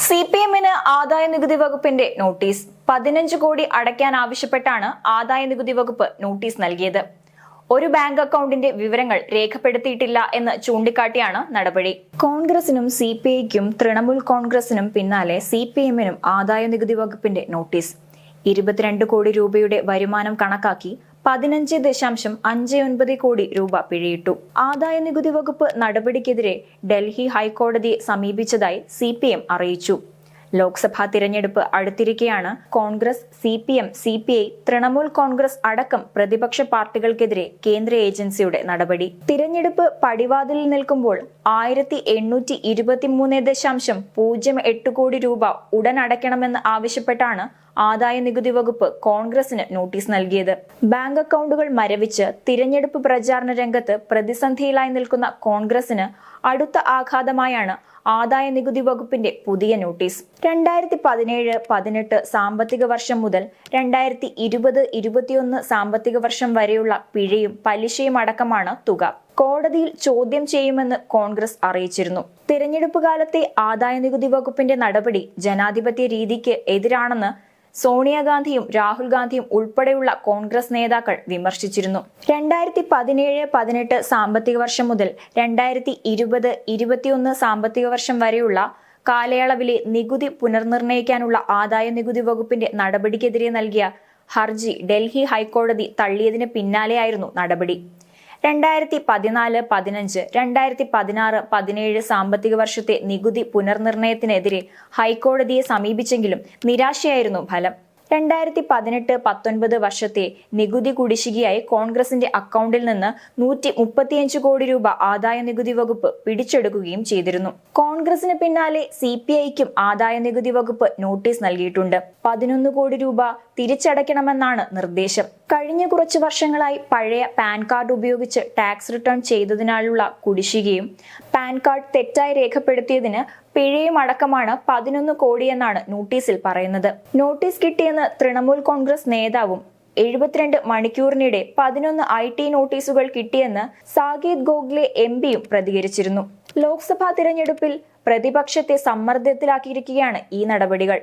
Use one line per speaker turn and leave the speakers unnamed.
CPMന് ആദായ നികുതി വകുപ്പിന്റെ നോട്ടീസ് 15 കോടി അടയ്ക്കാനാവശ്യപ്പെട്ടാണ് ആദായ നികുതി വകുപ്പ് നോട്ടീസ് നൽകിയത്. ഒരു ബാങ്ക് അക്കൗണ്ടിന്റെ വിവരങ്ങൾ രേഖപ്പെടുത്തിയിട്ടില്ല എന്ന് ചൂണ്ടിക്കാട്ടിയാണ് നടപടി. കോൺഗ്രസിനും CPIക്കും തൃണമൂൽ കോൺഗ്രസിനും പിന്നാലെ CPMനും ആദായ നികുതി വകുപ്പിന്റെ നോട്ടീസ്. 22 കോടി രൂപയുടെ വരുമാനം കണക്കാക്കി 15.59 കോടി രൂപ പിഴയിട്ടു. ആദായ നികുതി വകുപ്പ് നടപടിക്കെതിരെ ഡൽഹി ഹൈക്കോടതിയെ സമീപിച്ചതായി CPM അറിയിച്ചു. ലോക്സഭാ തിരഞ്ഞെടുപ്പ് അടുത്തിരിക്കെയാണ് കോൺഗ്രസ്, CPM, CPI, തൃണമൂൽ കോൺഗ്രസ് അടക്കം പ്രതിപക്ഷ പാർട്ടികൾക്കെതിരെ കേന്ദ്ര ഏജൻസിയുടെ നടപടി. തിരഞ്ഞെടുപ്പ് പടിവാതിലിൽ നിൽക്കുമ്പോൾ 1823.08 കോടി രൂപ ഉടൻ അടയ്ക്കണമെന്ന് ആവശ്യപ്പെട്ടാണ് ആദായ നികുതി വകുപ്പ് കോൺഗ്രസിന് നോട്ടീസ് നൽകിയത്. ബാങ്ക് അക്കൗണ്ടുകൾ മരവിച്ച് തിരഞ്ഞെടുപ്പ് പ്രചാരണ രംഗത്ത് പ്രതിസന്ധിയിലായി നിൽക്കുന്ന കോൺഗ്രസിന് അടുത്ത ആഘാതമായാണ് ആദായ നികുതി വകുപ്പിന്റെ പുതിയ നോട്ടീസ്. 2017-18 സാമ്പത്തിക വർഷം മുതൽ 2020-21 സാമ്പത്തിക വർഷം വരെയുള്ള പിഴയും പലിശയും അടക്കമാണ് തുക. കോടതിയിൽ ചോദ്യം ചെയ്യുമെന്ന് കോൺഗ്രസ് അറിയിച്ചിരുന്നു. തിരഞ്ഞെടുപ്പ് കാലത്തെ ആദായ നികുതി വകുപ്പിന്റെ നടപടി ജനാധിപത്യ രീതിക്ക് എതിരാണെന്ന് സോണിയാഗാന്ധിയും രാഹുൽ ഗാന്ധിയും ഉൾപ്പെടെയുള്ള കോൺഗ്രസ് നേതാക്കൾ വിമർശിച്ചിരുന്നു. 2017-18 സാമ്പത്തിക വർഷം മുതൽ 2020-21 സാമ്പത്തിക വർഷം വരെയുള്ള കാലയളവിലെ നികുതി പുനർനിർണയിക്കാനുള്ള ആദായ നികുതി വകുപ്പിന്റെ നടപടിക്കെതിരെ നൽകിയ ഹർജി ഡൽഹി ഹൈക്കോടതി തള്ളിയതിന് പിന്നാലെയായിരുന്നു നടപടി. 2014-15, 2016-17 സാമ്പത്തിക വർഷത്തെ നികുതി പുനർനിർണയത്തിനെതിരെ ഹൈക്കോടതിയെ സമീപിച്ചെങ്കിലും നിരാശയായിരുന്നു ഫലം. 2018-19 വർഷത്തെ നികുതി കുടിശ്ശികയായി കോൺഗ്രസിന്റെ അക്കൗണ്ടിൽ നിന്ന് 135 കോടി രൂപ ആദായ നികുതി വകുപ്പ് പിടിച്ചെടുക്കുകയും ചെയ്തിരുന്നു. കോൺഗ്രസിന് പിന്നാലെ CPIക്കും ആദായ നികുതി വകുപ്പ് നോട്ടീസ് നൽകിയിട്ടുണ്ട്. 11 കോടി രൂപ തിരിച്ചടയ്ക്കണമെന്നാണ് നിർദ്ദേശം. കഴിഞ്ഞ കുറച്ചു വർഷങ്ങളായി പഴയ പാൻ കാർഡ് ഉപയോഗിച്ച് ടാക്സ് റിട്ടേൺ ചെയ്തതിനാലുള്ള കുടിശ്ശികയും പാൻ കാർഡ് തെറ്റായി രേഖപ്പെടുത്തിയതിന് പിഴയും അടക്കമാണ് 11 കോടിയെന്നാണ് നോട്ടീസിൽ പറയുന്നത്. നോട്ടീസ് കിട്ടിയെന്ന് തൃണമൂൽ കോൺഗ്രസ് നേതാവും 72 മണിക്കൂറിനിടെ 11 IT നോട്ടീസുകൾ കിട്ടിയെന്ന് സാകേത് ഗോഖലെ MPയും പ്രതികരിച്ചിരുന്നു. ലോക്സഭാ തിരഞ്ഞെടുപ്പിൽ പ്രതിപക്ഷത്തെ സമ്മർദ്ദത്തിലാക്കിയിരിക്കുകയാണ് ഈ നടപടികൾ.